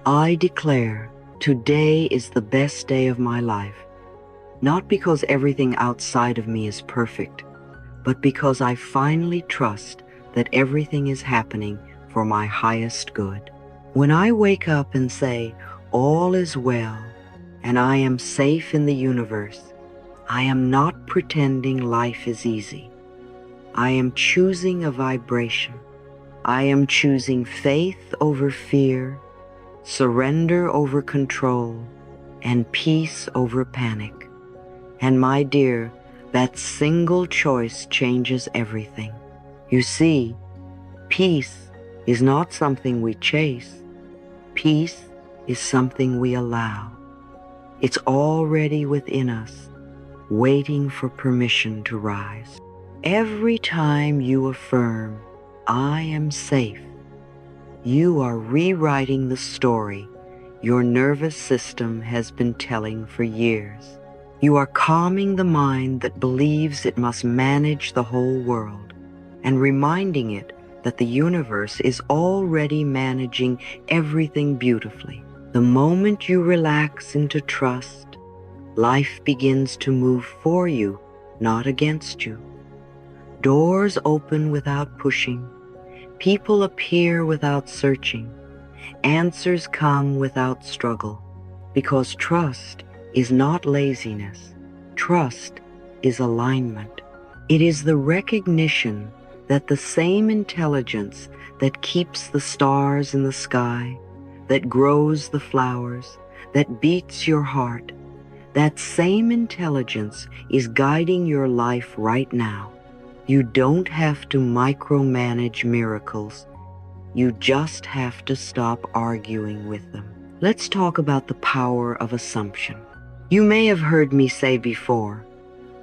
I declare today is the best day of my life, not because everything outside of me is perfect, but because I finally trust that everything is happening for my highest good. When I wake up and say, all is well, and I am safe in the universe, I am not pretending life is easy. I am choosing a vibration. I am choosing faith over fear, surrender over control, and peace over panic. And my dear, that single choice changes everything. You see, peace is not something we chase. Peace is something we allow. It's already within us, waiting for permission to rise. Every time you affirm, I am safe, you are rewriting the story your nervous system has been telling for years. You are calming the mind that believes it must manage the whole world and reminding it that the universe is already managing everything beautifully. The moment you relax into trust, life begins to move for you, not against you. Doors open without pushing. People appear without searching. Answers come without struggle. Because trust is not laziness. Trust is alignment. It is the recognition that the same intelligence that keeps the stars in the sky, that grows the flowers, that beats your heart, that same intelligence is guiding your life right now. You don't have to micromanage miracles. You just have to stop arguing with them. Let's talk about the power of assumption. You may have heard me say before,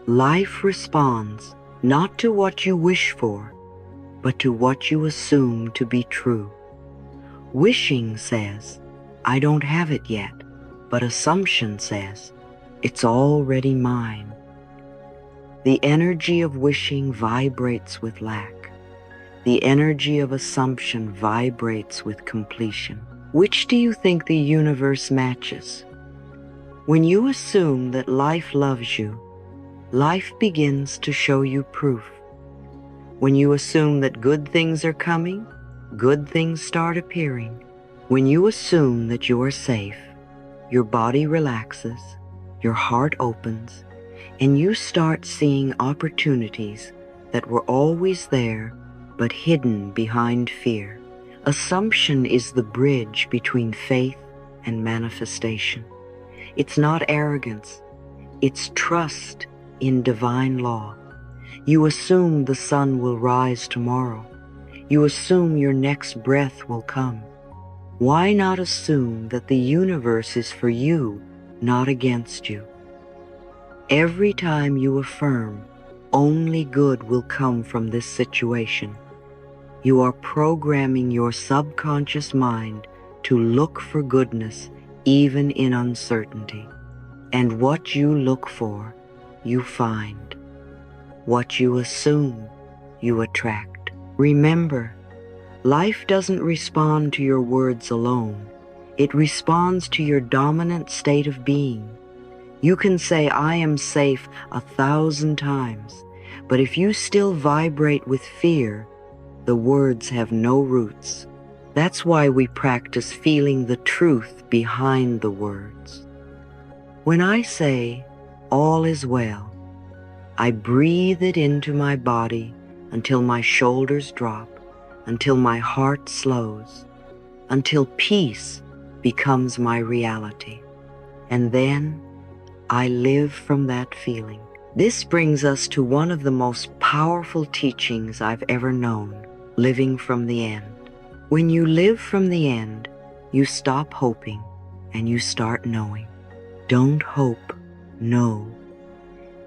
life responds not to what you wish for, but to what you assume to be true. Wishing says, I don't have it yet, but assumption says, it's already mine. The energy of wishing vibrates with lack. The energy of assumption vibrates with completion. Which do you think the universe matches? When you assume that life loves you, life begins to show you proof. When you assume that good things are coming, good things start appearing. When you assume that you are safe, your body relaxes, your heart opens, and you start seeing opportunities that were always there but hidden behind fear. Assumption is the bridge between faith and manifestation. It's not arrogance, it's trust in divine law. You assume the sun will rise tomorrow. You assume your next breath will come. Why not assume that the universe is for you, not against you? Every time you affirm, only good will come from this situation, you are programming your subconscious mind to look for goodness even in uncertainty. And what you look for, you find. What you assume, you attract. Remember, life doesn't respond to your words alone. It responds to your dominant state of being. You can say, I am safe 1,000 times, but if you still vibrate with fear, the words have no roots. That's why we practice feeling the truth behind the words. When I say, all is well, I breathe it into my body until my shoulders drop, until my heart slows, until peace becomes my reality. And then I live from that feeling. This brings us to one of the most powerful teachings I've ever known, living from the end. When you live from the end, you stop hoping and you start knowing. Don't hope, know.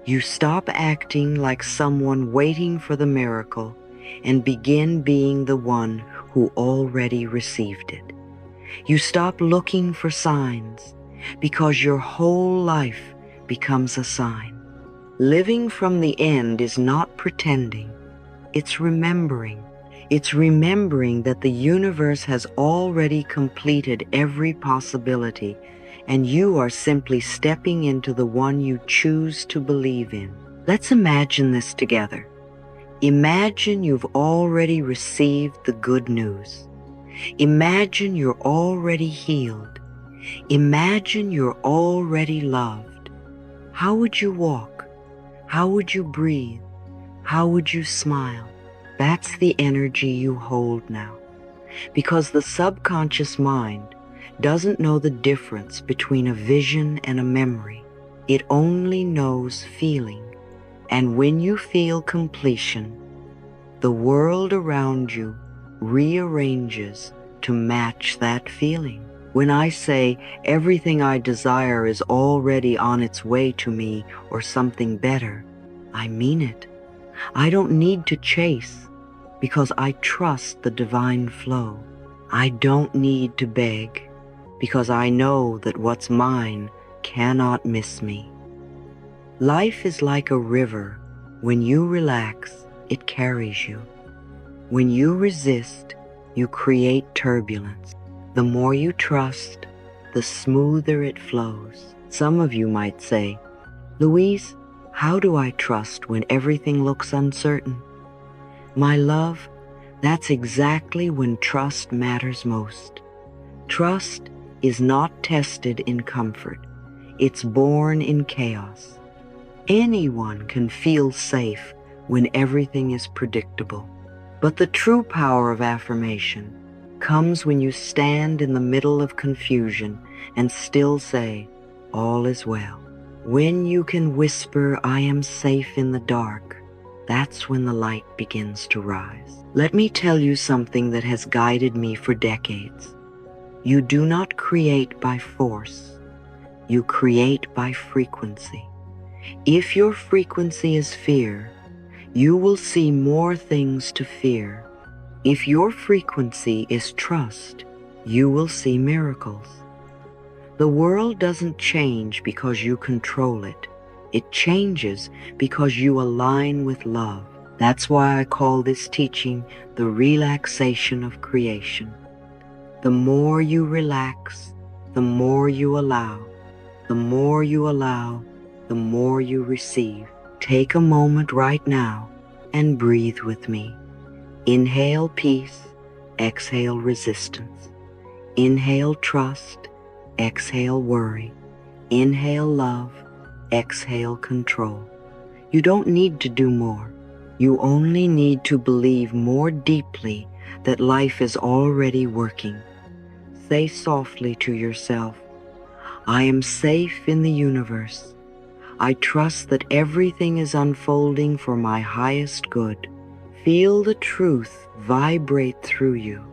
You stop acting like someone waiting for the miracle and begin being the one who already received it. You stop looking for signs because your whole life becomes a sign. Living from the end is not pretending, it's remembering. It's remembering that the universe has already completed every possibility, and you are simply stepping into the one you choose to believe in. Let's imagine this together. Imagine you've already received the good news. Imagine you're already healed. Imagine you're already loved. How would you walk? How would you breathe? How would you smile? That's the energy you hold now. Because the subconscious mind doesn't know the difference between a vision and a memory. It only knows feeling. And when you feel completion, the world around you rearranges to match that feeling. When I say everything I desire is already on its way to me or something better, I mean it. I don't need to chase because I trust the divine flow. I don't need to beg because I know that what's mine cannot miss me. Life is like a river. When you relax, it carries you. When you resist, you create turbulence. The more you trust, the smoother it flows. Some of you might say, Louise, how do I trust when everything looks uncertain? My love, that's exactly when trust matters most. Trust is not tested in comfort. It's born in chaos. Anyone can feel safe when everything is predictable. But the true power of affirmation comes when you stand in the middle of confusion and still say, all is well. When you can whisper, I am safe in the dark, that's when the light begins to rise. Let me tell you something that has guided me for decades. You do not create by force. You create by frequency. If your frequency is fear, you will see more things to fear. If your frequency is trust, you will see miracles. The world doesn't change because you control it. It changes because you align with love. That's why I call this teaching the relaxation of creation. The more you relax, the more you allow. The more you allow, the more you receive. Take a moment right now and breathe with me. Inhale peace, exhale resistance. Inhale trust, exhale worry. Inhale love, exhale control. You don't need to do more. You only need to believe more deeply that life is already working. Say softly to yourself, I am safe in the universe. I trust that everything is unfolding for my highest good. Feel the truth vibrate through you.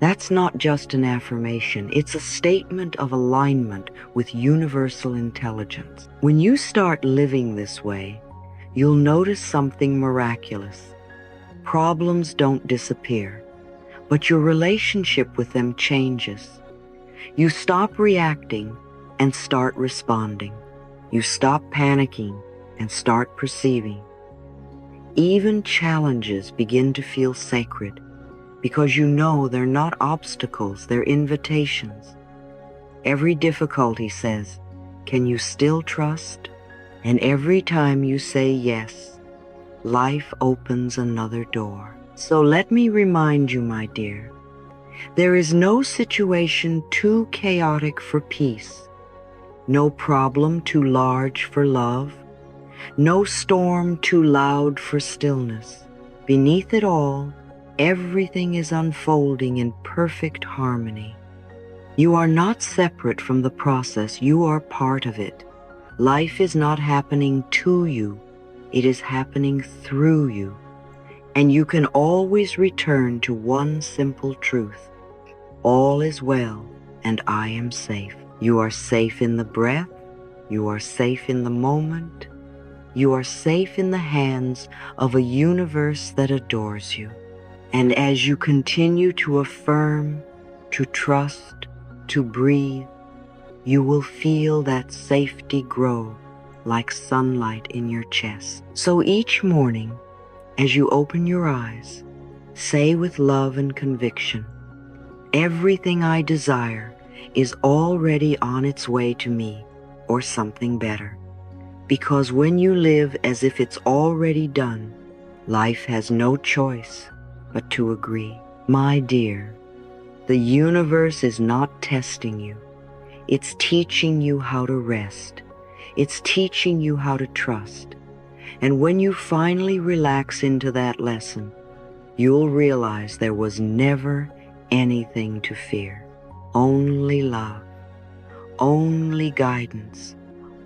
That's not just an affirmation, it's a statement of alignment with universal intelligence. When you start living this way, you'll notice something miraculous. Problems don't disappear, but your relationship with them changes. You stop reacting and start responding. You stop panicking and start perceiving. Even challenges begin to feel sacred because you know they're not obstacles, they're invitations. Every difficulty says, can you still trust? And every time you say yes, life opens another door. So let me remind you, my dear, there is no situation too chaotic for peace, no problem too large for love, no storm too loud for stillness. Beneath it all, everything is unfolding in perfect harmony. You are not separate from the process, you are part of it. Life is not happening to you, it is happening through you. And you can always return to one simple truth. All is well, and I am safe. You are safe in the breath, you are safe in the moment, you are safe in the hands of a universe that adores you. And as you continue to affirm, to trust, to breathe, you will feel that safety grow like sunlight in your chest. So each morning, as you open your eyes, Say with love and conviction, everything I desire is already on its way to me or something better. Because when you live as if it's already done, life has no choice but to agree. My dear, the universe is not testing you. It's teaching you how to rest. It's teaching you how to trust. And when you finally relax into that lesson, you'll realize there was never anything to fear. Only love, only guidance,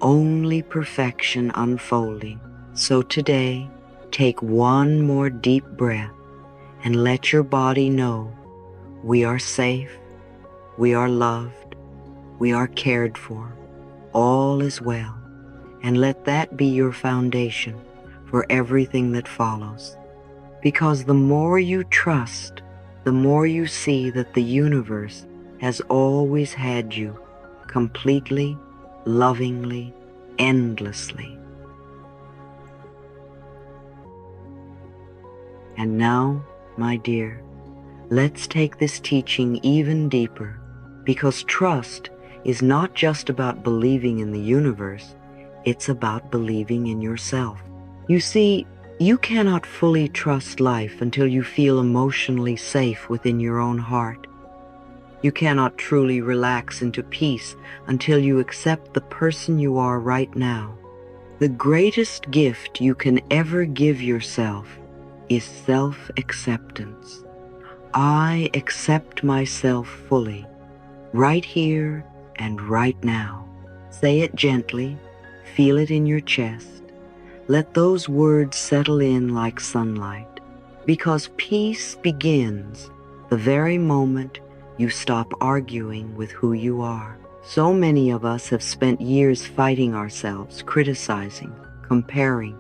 only perfection unfolding. So today, take one more deep breath and let your body know we are safe, we are loved, we are cared for, all is well. And let that be your foundation for everything that follows. Because the more you trust, the more you see that the universe has always had you completely, lovingly, endlessly. And now, my dear, let's take this teaching even deeper, because trust is not just about believing in the universe, it's about believing in yourself. You see, you cannot fully trust life until you feel emotionally safe within your own heart. You cannot truly relax into peace until you accept the person you are right now. The greatest gift you can ever give yourself is self-acceptance. I accept myself fully, right here and right now. Say it gently, feel it in your chest. Let those words settle in like sunlight, because peace begins the very moment you stop arguing with who you are. So many of us have spent years fighting ourselves, criticizing, comparing,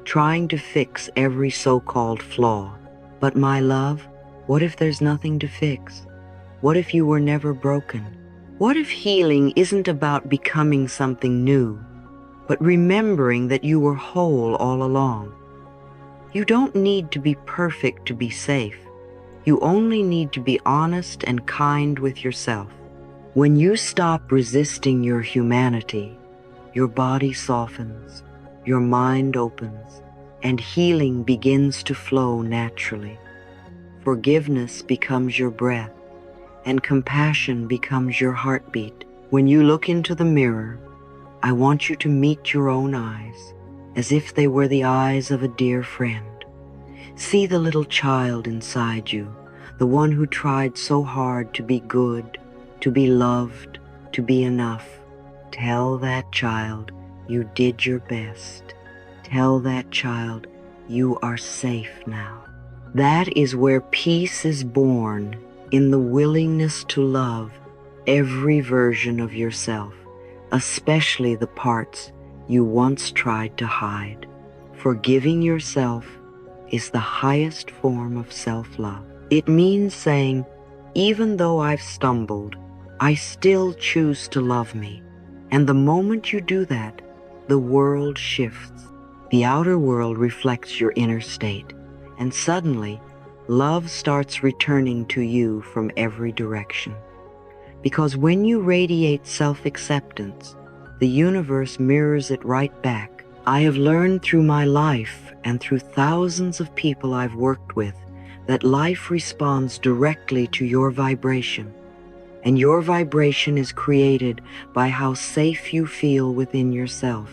trying to fix every so-called flaw. But my love, what if there's nothing to fix? What if you were never broken? What if healing isn't about becoming something new, but remembering that you were whole all along? You don't need to be perfect to be safe. You only need to be honest and kind with yourself. When you stop resisting your humanity, your body softens, your mind opens, and healing begins to flow naturally. Forgiveness becomes your breath, and compassion becomes your heartbeat. When you look into the mirror, I want you to meet your own eyes, as if they were the eyes of a dear friend. See the little child inside you, the one who tried so hard to be good, to be loved, to be enough. Tell that child you did your best. Tell that child you are safe now. That is where peace is born, in the willingness to love every version of yourself, especially the parts you once tried to hide. Forgiving yourself is the highest form of self-love. It means saying, even though I've stumbled, I still choose to love me. And the moment you do that, the world shifts. The outer world reflects your inner state, and suddenly, love starts returning to you from every direction. Because when you radiate self-acceptance, the universe mirrors it right back. I have learned through my life and through thousands of people I've worked with that life responds directly to your vibration. And your vibration is created by how safe you feel within yourself.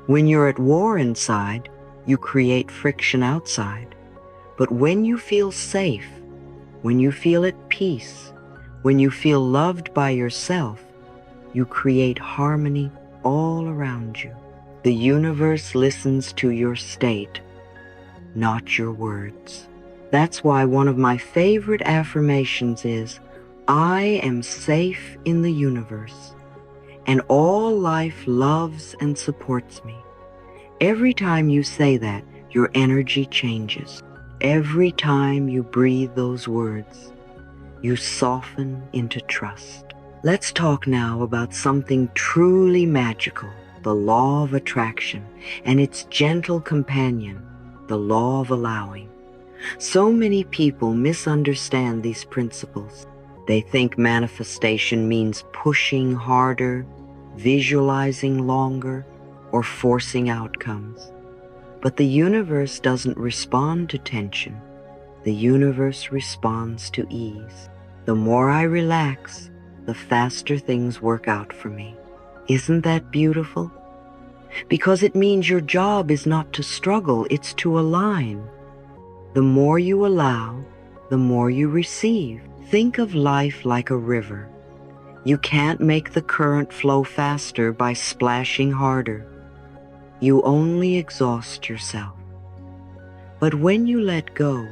When you're at war inside, you create friction outside. But when you feel safe, when you feel at peace, when you feel loved by yourself, you create harmony all around you. The universe listens to your state, not your words. That's why one of my favorite affirmations is, I am safe in the universe, and all life loves and supports me. Every time you say that, your energy changes. Every time you breathe those words, you soften into trust. Let's talk now about something truly magical, the law of attraction, and its gentle companion, the law of allowing. So many people misunderstand these principles. They think manifestation means pushing harder, visualizing longer, or forcing outcomes. But the universe doesn't respond to tension. The universe responds to ease. The more I relax, the faster things work out for me. Isn't that beautiful? Because it means your job is not to struggle, it's to align. The more you allow, the more you receive. Think of life like a river. You can't make the current flow faster by splashing harder. You only exhaust yourself. But when you let go,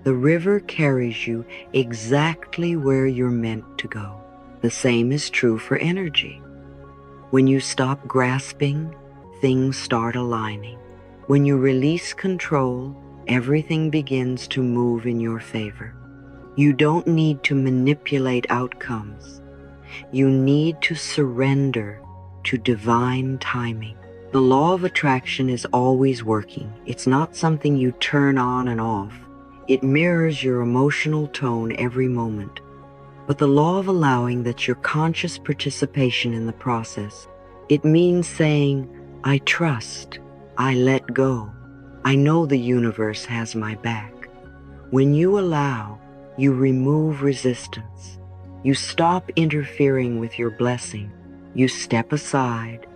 the river carries you exactly where you're meant to go. The same is true for energy. When you stop grasping, things start aligning. When you release control, everything begins to move in your favor. You don't need to manipulate outcomes. You need to surrender to divine timing. The law of attraction is always working. It's not something you turn on and off. It mirrors your emotional tone every moment. But the law of allowing, that's your conscious participation in the process. It means saying, I trust, I let go. I know the universe has my back. When you allow, you remove resistance. You stop interfering with your blessing. You step aside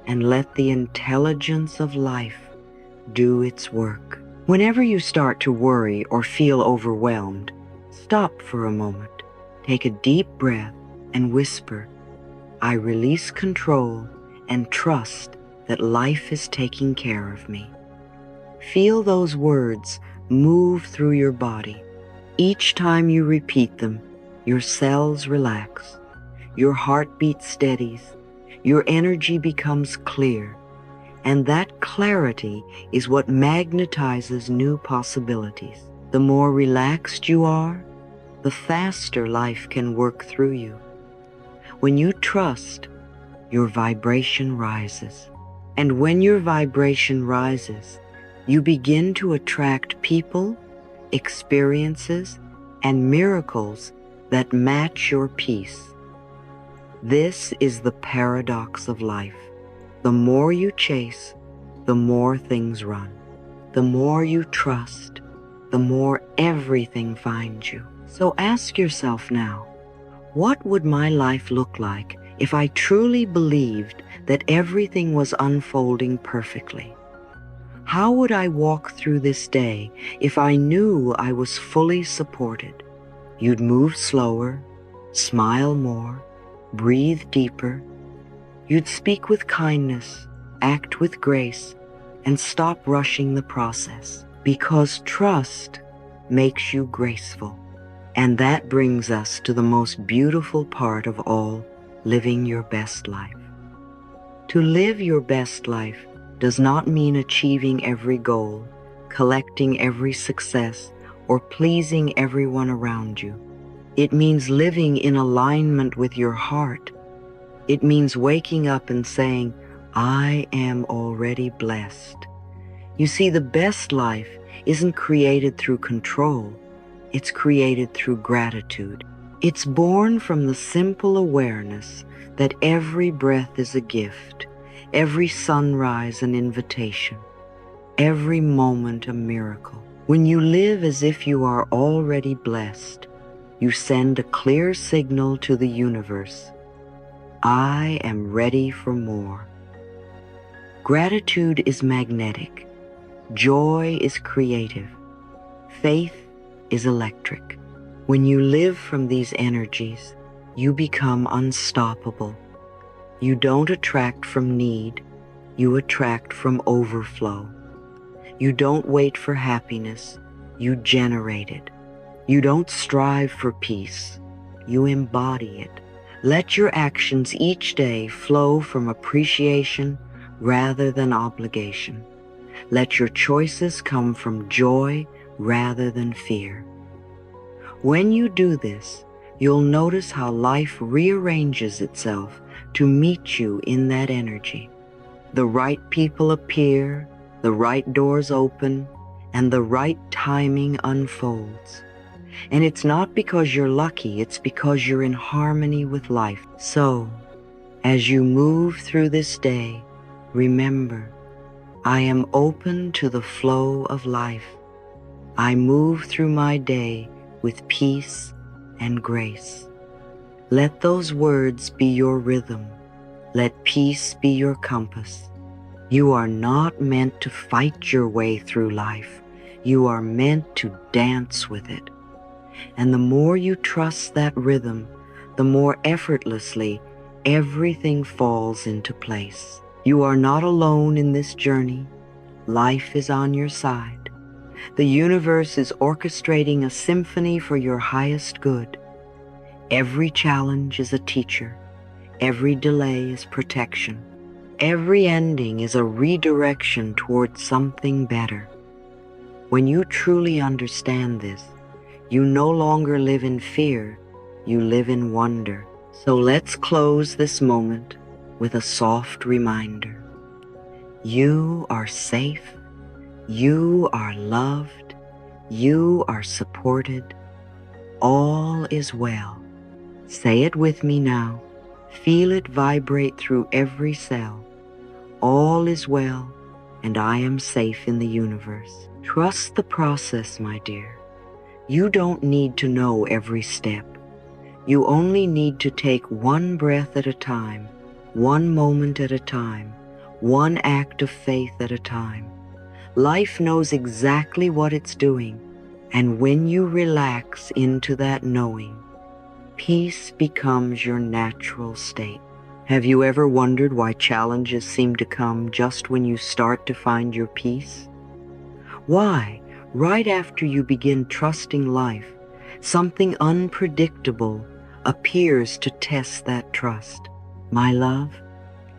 and let the intelligence of life do its work. Whenever you start to worry or feel overwhelmed, stop for a moment. Take a deep breath and whisper, I release control and trust that life is taking care of me. Feel those words move through your body. Each time you repeat them, your cells relax, your heartbeat steadies, your energy becomes clear, and that clarity is what magnetizes new possibilities. The more relaxed you are, the faster life can work through you. When you trust, your vibration rises. And when your vibration rises, you begin to attract people, experiences, and miracles that match your peace. This is the paradox of life. The more you chase, the more things run. The more you trust, the more everything finds you. So ask yourself now, what would my life look like if I truly believed that everything was unfolding perfectly? How would I walk through this day if I knew I was fully supported? You'd move slower, smile more, breathe deeper. You'd speak with kindness, act with grace, and stop rushing the process. Because trust makes you graceful. And that brings us to the most beautiful part of all, living your best life. To live your best life does not mean achieving every goal, collecting every success, or pleasing everyone around you. It means living in alignment with your heart. It means waking up and saying, I am already blessed. You see, the best life isn't created through control. It's created through gratitude. It's born from the simple awareness that every breath is a gift, every sunrise an invitation, every moment a miracle. When you live as if you are already blessed, you send a clear signal to the universe. I am ready for more. Gratitude is magnetic. Joy is creative. Faith is electric. When you live from these energies, you become unstoppable. You don't attract from need, you attract from overflow. You don't wait for happiness, you generate it. You don't strive for peace, you embody it. Let your actions each day flow from appreciation rather than obligation. Let your choices come from joy rather than fear. When you do this, you'll notice how life rearranges itself to meet you in that energy. The right people appear, the right doors open, and the right timing unfolds. And it's not because you're lucky, it's because you're in harmony with life. So, as you move through this day, remember, I am open to the flow of life. I move through my day with peace and grace. Let those words be your rhythm. Let peace be your compass. You are not meant to fight your way through life. You are meant to dance with it. And the more you trust that rhythm, the more effortlessly everything falls into place. You are not alone in this journey. Life is on your side. The universe is orchestrating a symphony for your highest good. Every challenge is a teacher. Every delay is protection. Every ending is a redirection towards something better. When you truly understand this, you no longer live in fear, you live in wonder. So let's close this moment with a soft reminder. You are safe, you are loved, you are supported. All is well. Say it with me now. Feel it vibrate through every cell. All is well, and I am safe in the universe. Trust the process, my dear. You don't need to know every step. You only need to take one breath at a time, one moment at a time, one act of faith at a time. Life knows exactly what it's doing, and when you relax into that knowing, peace becomes your natural state. Have you ever wondered why challenges seem to come just when you start to find your peace? Why, right after you begin trusting life, something unpredictable appears to test that trust? My love,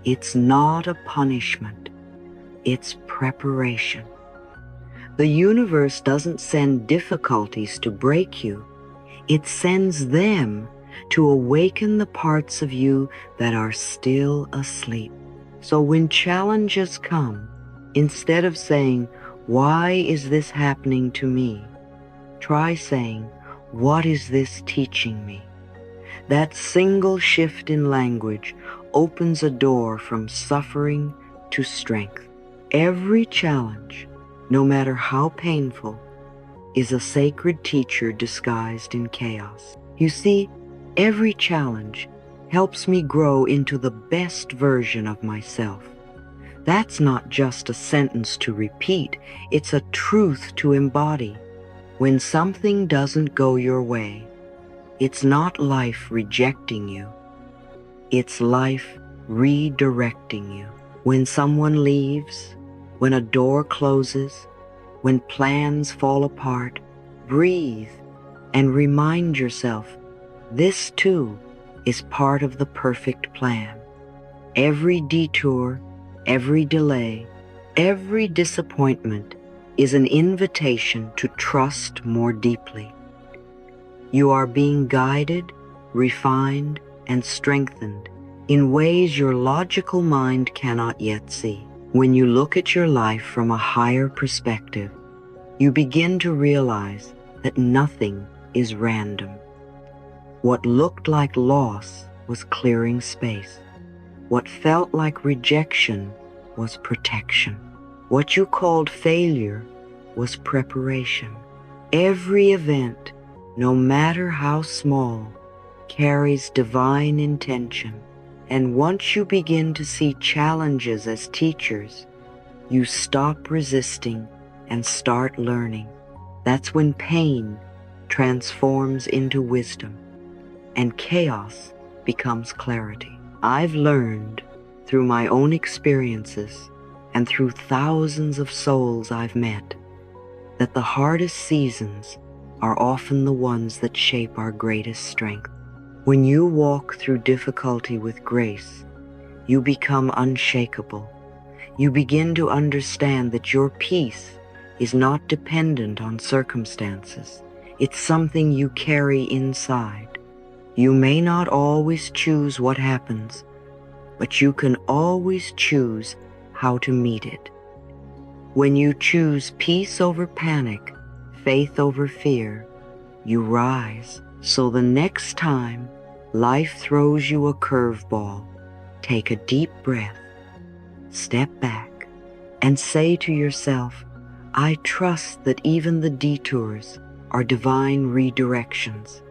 it's not a punishment, it's preparation. The universe doesn't send difficulties to break you. It sends them to awaken the parts of you that are still asleep. So when challenges come, instead of saying, "Why is this happening to me?" try saying, "What is this teaching me?" That single shift in language opens a door from suffering to strength. Every challenge, no matter how painful, is a sacred teacher disguised in chaos. You see, every challenge helps me grow into the best version of myself. That's not just a sentence to repeat, it's a truth to embody. When something doesn't go your way, it's not life rejecting you, it's life redirecting you. When someone leaves, when a door closes, when plans fall apart, breathe and remind yourself, this too is part of the perfect plan. Every detour, every delay, every disappointment is an invitation to trust more deeply. You are being guided, refined, and strengthened in ways your logical mind cannot yet see. When you look at your life from a higher perspective, you begin to realize that nothing is random. What looked like loss was clearing space. What felt like rejection was protection. What you called failure was preparation. Every event, no matter how small, carries divine intention. And once you begin to see challenges as teachers, you stop resisting and start learning. That's when pain transforms into wisdom and chaos becomes clarity. I've learned through my own experiences and through thousands of souls I've met that the hardest seasons are often the ones that shape our greatest strength. When you walk through difficulty with grace, you become unshakable. You begin to understand that your peace is not dependent on circumstances. It's something you carry inside. You may not always choose what happens, but you can always choose how to meet it. When you choose peace over panic, faith over fear, you rise. So the next time life throws you a curveball, take a deep breath, step back, and say to yourself, I trust that even the detours are divine redirections.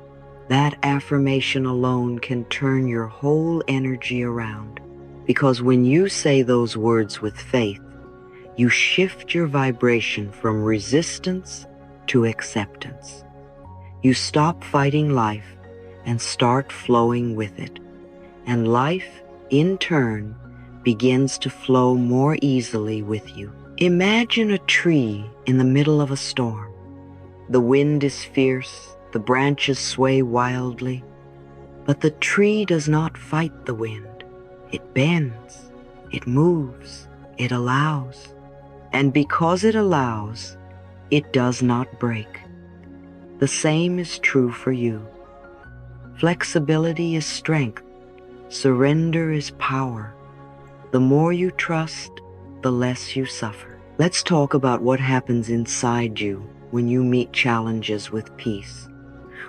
That affirmation alone can turn your whole energy around, because when you say those words with faith, you shift your vibration from resistance to acceptance. You stop fighting life and start flowing with it. And life, in turn, begins to flow more easily with you. Imagine a tree in the middle of a storm. The wind is fierce, the branches sway wildly, but the tree does not fight the wind. It bends, it moves, it allows. And because it allows, it does not break. The same is true for you. Flexibility is strength. Surrender is power. The more you trust, the less you suffer. Let's talk about what happens inside you when you meet challenges with peace.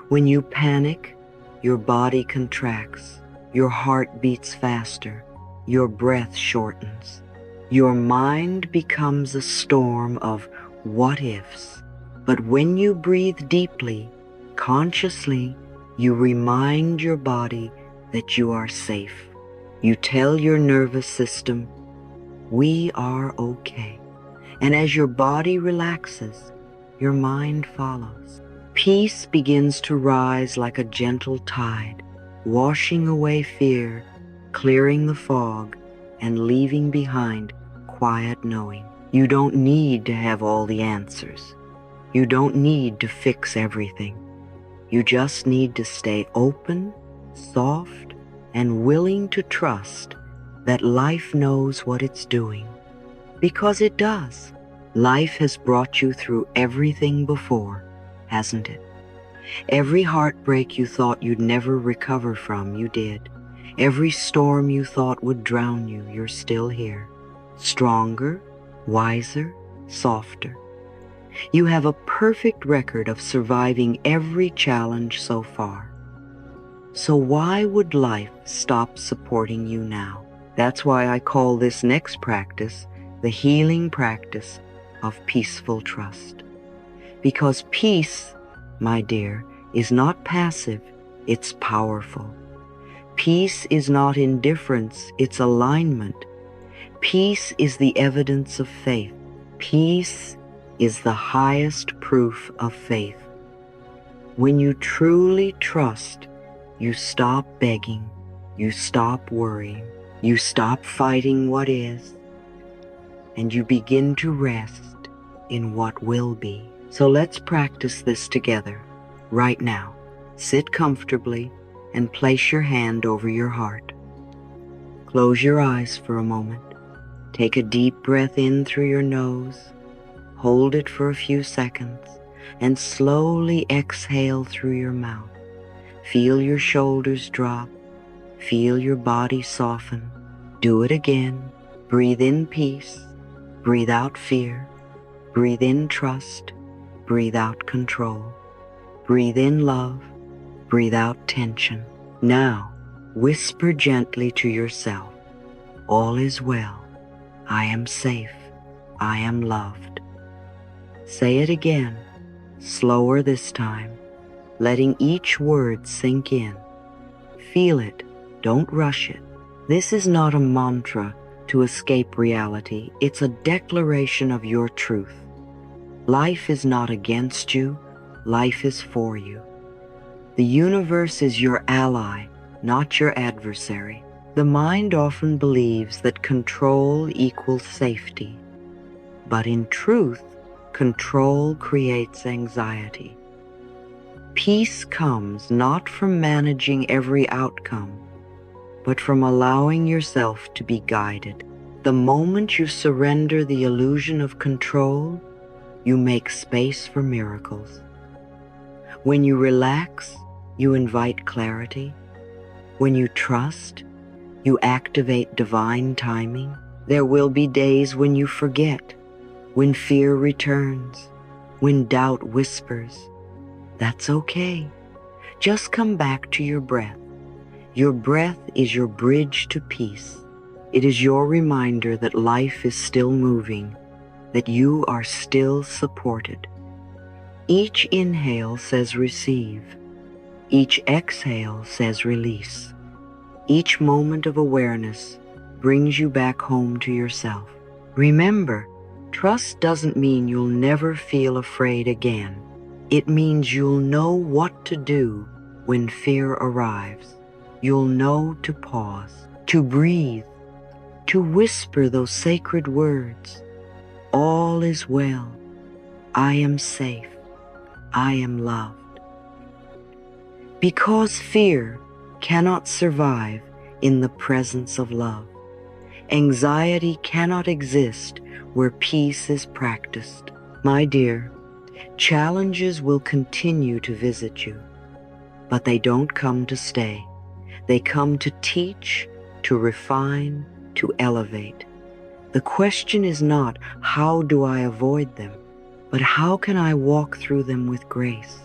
When you panic, your body contracts, your heart beats faster, your breath shortens. Your mind becomes a storm of what ifs. But when you breathe deeply, consciously, you remind your body that you are safe. You tell your nervous system, we are okay. And as your body relaxes, your mind follows. Peace begins to rise like a gentle tide, washing away fear, clearing the fog, and leaving behind quiet knowing. You don't need to have all the answers. You don't need to fix everything. You just need to stay open, soft, and willing to trust that life knows what it's doing. Because it does. Life has brought you through everything before, hasn't it? Every heartbreak you thought you'd never recover from, you did. Every storm you thought would drown you, you're still here. Stronger, wiser, softer. You have a perfect record of surviving every challenge so far. So why would life stop supporting you now? That's why I call this next practice the healing practice of peaceful trust. Because peace, my dear, is not passive, it's powerful. Peace is not indifference, it's alignment. Peace is the evidence of faith. Peace is the highest proof of faith. When you truly trust, you stop begging, you stop worrying, you stop fighting what is, and you begin to rest in what will be. So let's practice this together, right now. Sit comfortably and place your hand over your heart. Close your eyes for a moment. Take a deep breath in through your nose, hold it for a few seconds, and slowly exhale through your mouth. Feel your shoulders drop, feel your body soften. Do it again. Breathe in peace, breathe out fear, breathe in trust, breathe out control. Breathe in love, breathe out tension. Now, whisper gently to yourself, all is well. I am safe. I am loved. Say it again, slower this time, letting each word sink in. Feel it, don't rush it. This is not a mantra to escape reality. It's a declaration of your truth. Life is not against you, life is for you. The universe is your ally, not your adversary. The mind often believes that control equals safety, but in truth, control creates anxiety. Peace comes not from managing every outcome, but from allowing yourself to be guided. The moment you surrender the illusion of control, you make space for miracles. When you relax, you invite clarity. When you trust, you activate divine timing. There will be days when you forget, when fear returns, when doubt whispers. That's okay. Just come back to your breath. Your breath is your bridge to peace. It is your reminder that life is still moving, that you are still supported. Each inhale says receive. Each exhale says release. Each moment of awareness brings you back home to yourself. Remember, trust doesn't mean you'll never feel afraid again. It means you'll know what to do when fear arrives. You'll know to pause, to breathe, to whisper those sacred words. All is well. I am safe. I am loved. Because fear cannot survive in the presence of love. Anxiety cannot exist where peace is practiced. My dear, challenges will continue to visit you, but they don't come to stay. They come to teach, to refine, to elevate. The question is not, how do I avoid them, but how can I walk through them with grace?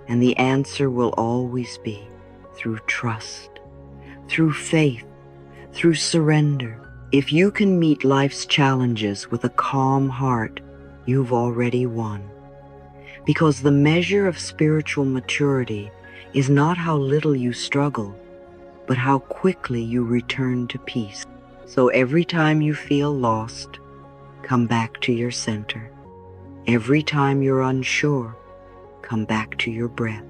And the answer will always be through trust, through faith, through surrender. If you can meet life's challenges with a calm heart, you've already won. Because the measure of spiritual maturity is not how little you struggle, but how quickly you return to peace. So every time you feel lost, come back to your center. Every time you're unsure, come back to your breath.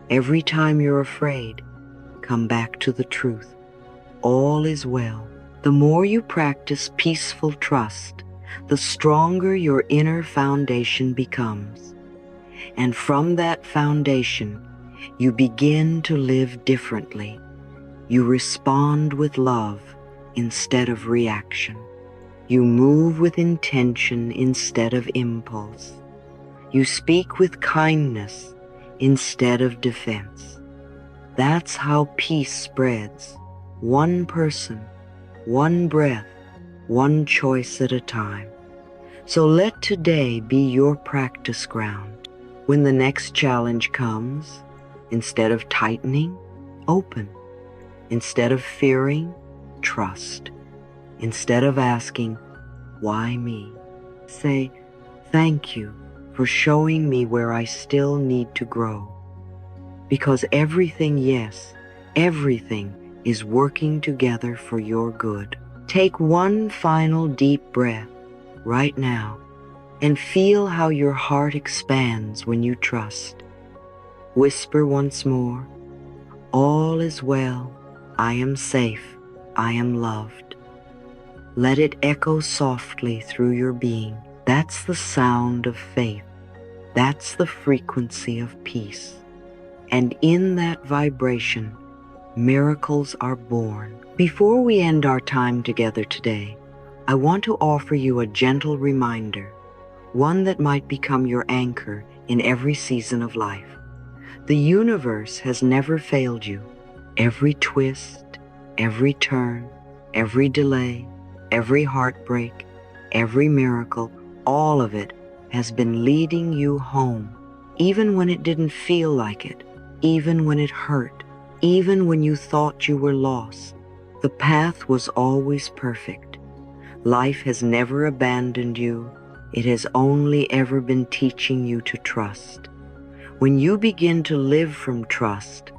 Every time you're afraid, come back to the truth. All is well. The more you practice peaceful trust, the stronger your inner foundation becomes. And from that foundation, you begin to live differently. You respond with love instead of reaction. You move with intention instead of impulse. You speak with kindness instead of defense. That's how peace spreads, one person, one breath, one choice at a time. So let today be your practice ground. When the next challenge comes, instead of tightening, open. Instead of fearing, trust. Instead of asking, why me? Say, thank you for showing me where I still need to grow. Because everything, yes, everything is working together for your good. Take one final deep breath right now and feel how your heart expands when you trust. Whisper once more, all is well. I am safe. I am loved. Let it echo softly through your being. That's the sound of faith. That's the frequency of peace. And in that vibration, miracles are born. Before we end our time together today, I want to offer you a gentle reminder, one that might become your anchor in every season of life. The universe has never failed you. Every twist, every turn, every delay, every heartbreak, every miracle, all of it has been leading you home, even when it didn't feel like it, even when it hurt, even when you thought you were lost. The path was always perfect. Life has never abandoned you. It has only ever been teaching you to trust. When you begin to live from trust,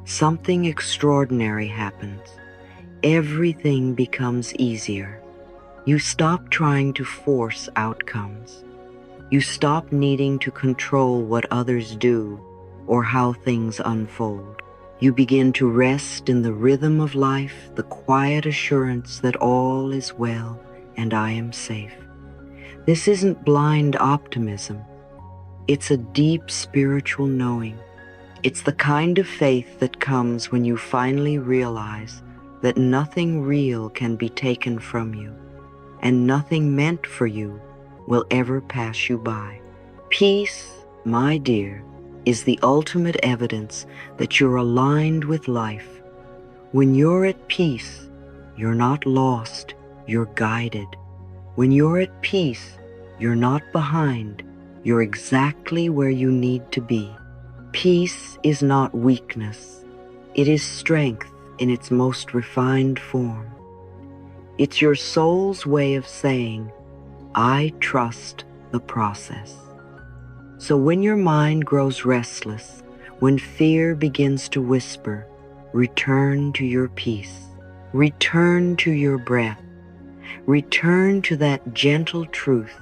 something extraordinary happens. Everything becomes easier. You stop trying to force outcomes. You stop needing to control what others do or how things unfold. You begin to rest in the rhythm of life, the quiet assurance that all is well and I am safe. This isn't blind optimism. It's a deep spiritual knowing. It's the kind of faith that comes when you finally realize that nothing real can be taken from you, and nothing meant for you will ever pass you by. Peace, my dear, is the ultimate evidence that you're aligned with life. When you're at peace, you're not lost, you're guided. When you're at peace, You're not behind. You're exactly where you need to be. Peace is not weakness. It is strength in its most refined form. It's your soul's way of saying, I trust the process. So when your mind grows restless, when fear begins to whisper, return to your peace. Return to your breath. Return to that gentle truth.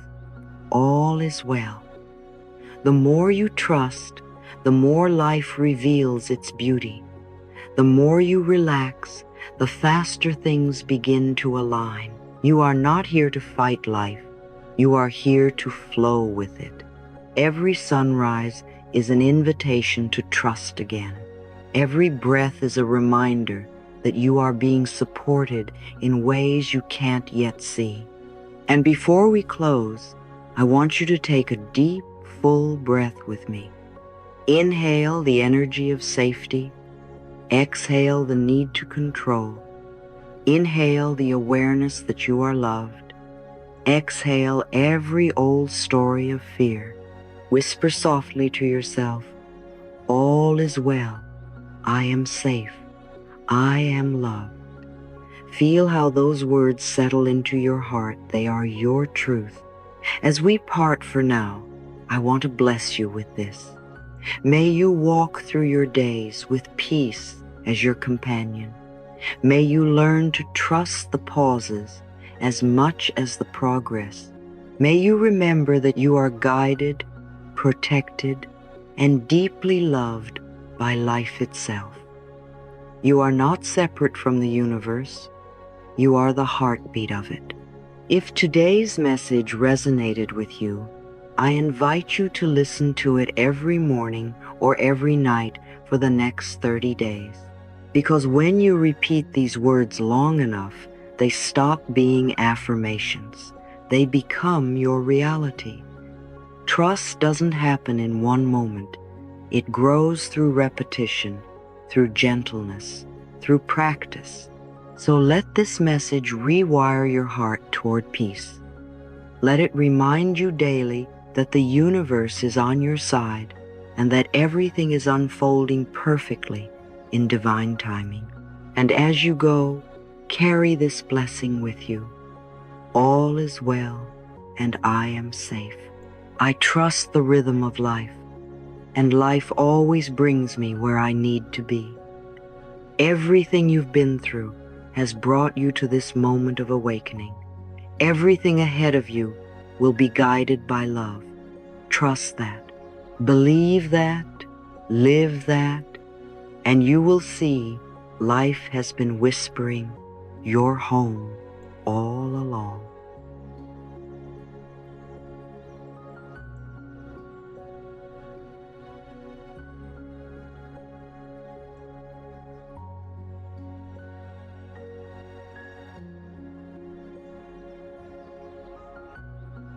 All is well. The more you trust, the more life reveals its beauty. The more you relax, the faster things begin to align. You are not here to fight life. You are here to flow with it. Every sunrise is an invitation to trust again. Every breath is a reminder that you are being supported in ways you can't yet see. And before we close, I want you to take a deep, full breath with me. Inhale the energy of safety. Exhale the need to control. Inhale the awareness that you are loved. Exhale every old story of fear. Whisper softly to yourself, all is well. I am safe. I am loved. Feel how those words settle into your heart. They are your truth. As we part for now, I want to bless you with this. May you walk through your days with peace as your companion. May you learn to trust the pauses as much as the progress. May you remember that you are guided, protected, and deeply loved by life itself. You are not separate from the universe. You are the heartbeat of it. If today's message resonated with you, I invite you to listen to it every morning or every night for the next 30 days. Because when you repeat these words long enough, they stop being affirmations. They become your reality. Trust doesn't happen in one moment. It grows through repetition, through gentleness, through practice. So let this message rewire your heart toward peace. Let it remind you daily that the universe is on your side and that everything is unfolding perfectly in divine timing. And as you go, carry this blessing with you. All is well, and I am safe. I trust the rhythm of life, and life always brings me where I need to be. Everything you've been through has brought you to this moment of awakening. Everything ahead of you will be guided by love. Trust that. Believe that. Live that. And you will see life has been whispering, "You're home," all along.